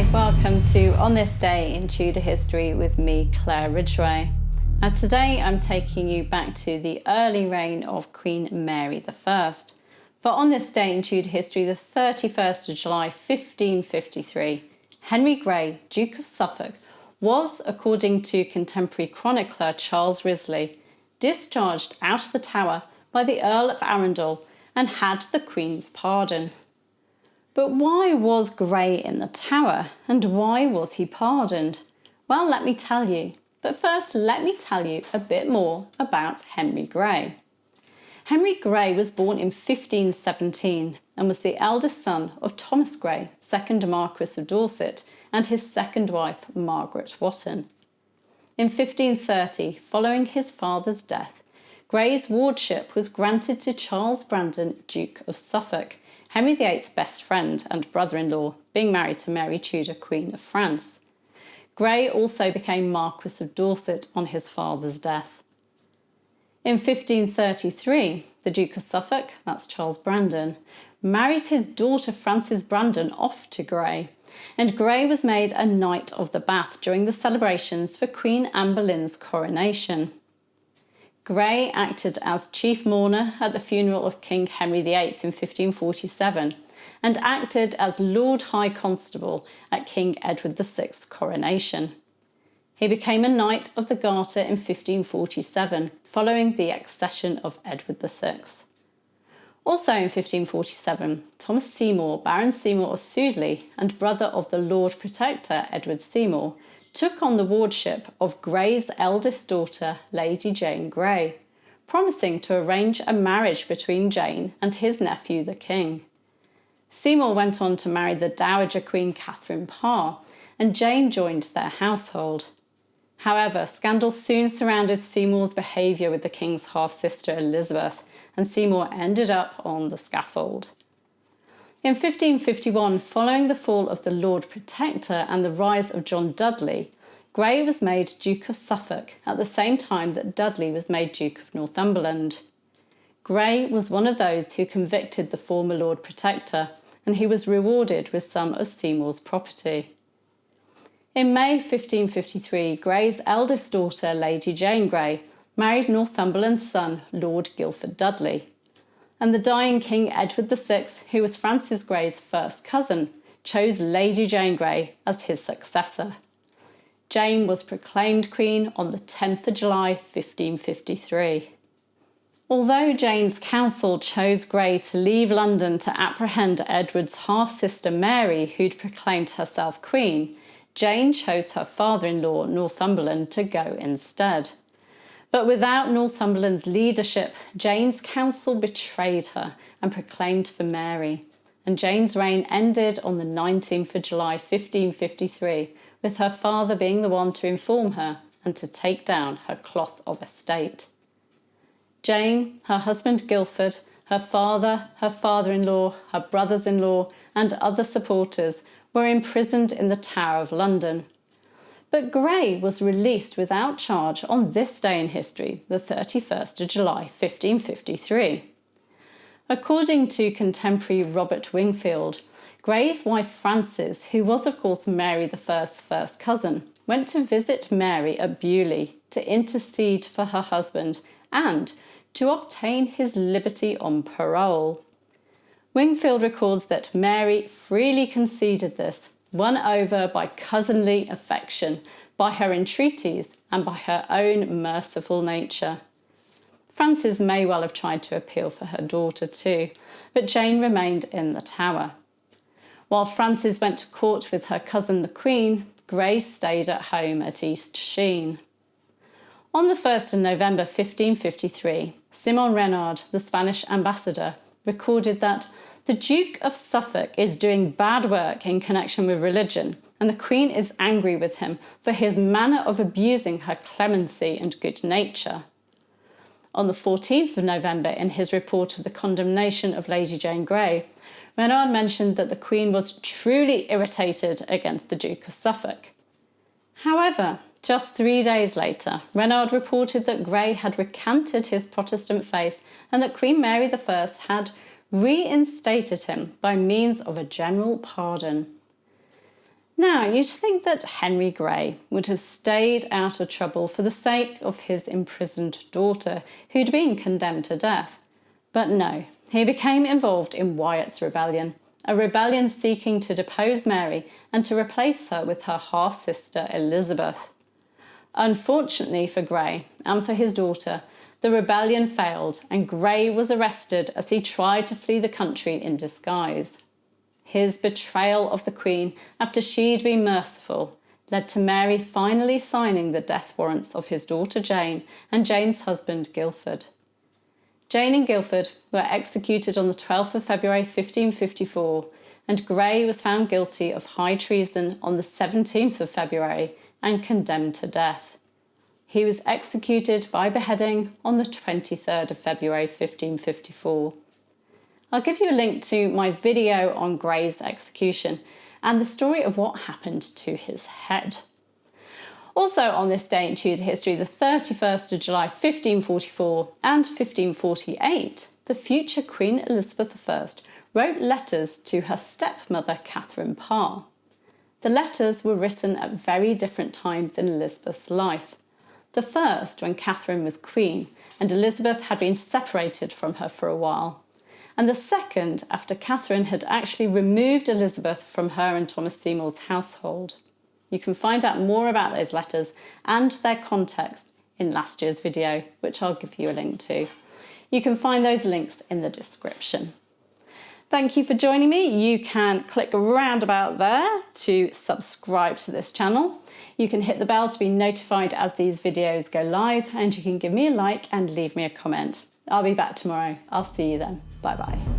Hi, welcome to On This Day in Tudor History with me, Claire Ridgway. Now today I'm taking you back to the early reign of Queen Mary I. For on this day in Tudor history, the 31st of July 1553, Henry Grey, Duke of Suffolk, was, according to contemporary chronicler Charles Risley, discharged out of the Tower by the Earl of Arundel and had the Queen's pardon. But why was Grey in the Tower, and why was he pardoned? Well, let me tell you. But first, let me tell you a bit more about Henry Grey. Henry Grey was born in 1517 and was the eldest son of Thomas Grey, 2nd Marquess of Dorset, and his second wife, Margaret Wotton. In 1530, following his father's death, Grey's wardship was granted to Charles Brandon, Duke of Suffolk, Henry VIII's best friend and brother-in-law, being married to Mary Tudor, Queen of France. Grey also became Marquess of Dorset on his father's death. In 1533, the Duke of Suffolk, that's Charles Brandon, married his daughter Frances Brandon off to Grey, and Grey was made a Knight of the Bath during the celebrations for Queen Anne Boleyn's coronation. Grey acted as chief mourner at the funeral of King Henry VIII in 1547 and acted as Lord High Constable at King Edward VI's coronation. He became a Knight of the Garter in 1547 following the accession of Edward VI. Also in 1547, Thomas Seymour, Baron Seymour of Sudeley and brother of the Lord Protector Edward Seymour, took on the wardship of Grey's eldest daughter, Lady Jane Grey, promising to arrange a marriage between Jane and his nephew the King. Seymour went on to marry the Dowager Queen Catherine Parr, and Jane joined their household. However, scandal soon surrounded Seymour's behaviour with the King's half-sister Elizabeth, and Seymour ended up on the scaffold. In 1551, following the fall of the Lord Protector and the rise of John Dudley, Grey was made Duke of Suffolk at the same time that Dudley was made Duke of Northumberland. Grey was one of those who convicted the former Lord Protector, and he was rewarded with some of Seymour's property. In May 1553, Grey's eldest daughter, Lady Jane Grey, married Northumberland's son, Lord Guildford Dudley, and the dying King Edward VI, who was Francis Grey's first cousin, chose Lady Jane Grey as his successor. Jane was proclaimed Queen on the 10th of July 1553. Although Jane's council chose Grey to leave London to apprehend Edward's half-sister Mary, who'd proclaimed herself Queen, Jane chose her father-in-law, Northumberland, to go instead. But without Northumberland's leadership, Jane's council betrayed her and proclaimed for Mary, and Jane's reign ended on the 19th of July 1553, with her father being the one to inform her and to take down her cloth of estate. Jane, her husband Guildford, her father, her father-in-law, her brothers-in-law and other supporters were imprisoned in the Tower of London. But Grey was released without charge on this day in history, the 31st of July 1553. According to contemporary Robert Wingfield, Grey's wife Frances, who was of course Mary I's first cousin, went to visit Mary at Beaulieu to intercede for her husband and to obtain his liberty on parole. Wingfield records that Mary freely conceded this, won over by cousinly affection, by her entreaties, and by her own merciful nature. Frances may well have tried to appeal for her daughter too, but Jane remained in the Tower. While Frances went to court with her cousin the Queen, Grey stayed at home at East Sheen. On the 1st of November 1553, Simon Renard, the Spanish ambassador, recorded that the Duke of Suffolk is doing bad work in connection with religion, and the Queen is angry with him for his manner of abusing her clemency and good nature. On the 14th of November, in his report of the condemnation of Lady Jane Grey, Renard mentioned that the Queen was truly irritated against the Duke of Suffolk. However, just 3 days later, Renard reported that Grey had recanted his Protestant faith and that Queen Mary I had reinstated him by means of a general pardon. Now, you'd think that Henry Grey would have stayed out of trouble for the sake of his imprisoned daughter, who'd been condemned to death. But no, he became involved in Wyatts Rebellion, a rebellion seeking to depose Mary and to replace her with her half-sister Elizabeth. Unfortunately for Grey and for his daughter, the rebellion failed and Grey was arrested as he tried to flee the country in disguise. His betrayal of the Queen after she'd been merciful led to Mary finally signing the death warrants of his daughter Jane and Jane's husband Guildford. Jane and Guildford were executed on the 12th of February 1554, and Grey was found guilty of high treason on the 17th of February and condemned to death. He was executed by beheading on the 23rd of February 1554. I'll give you a link to my video on Grey's execution and the story of what happened to his head. Also on this day in Tudor history, the 31st of July 1544 and 1548, the future Queen Elizabeth I wrote letters to her stepmother Catherine Parr. The letters were written at very different times in Elizabeth's life. The first when Catherine was queen and Elizabeth had been separated from her for a while, and the second after Catherine had actually removed Elizabeth from her and Thomas Seymour's household. You can find out more about those letters and their context in last year's video, which I'll give you a link to. You can find those links in the description. Thank you for joining me. You can click around about there to subscribe to this channel. You can hit the bell to be notified as these videos go live, and you can give me a like and leave me a comment. I'll be back tomorrow. I'll see you then. Bye bye.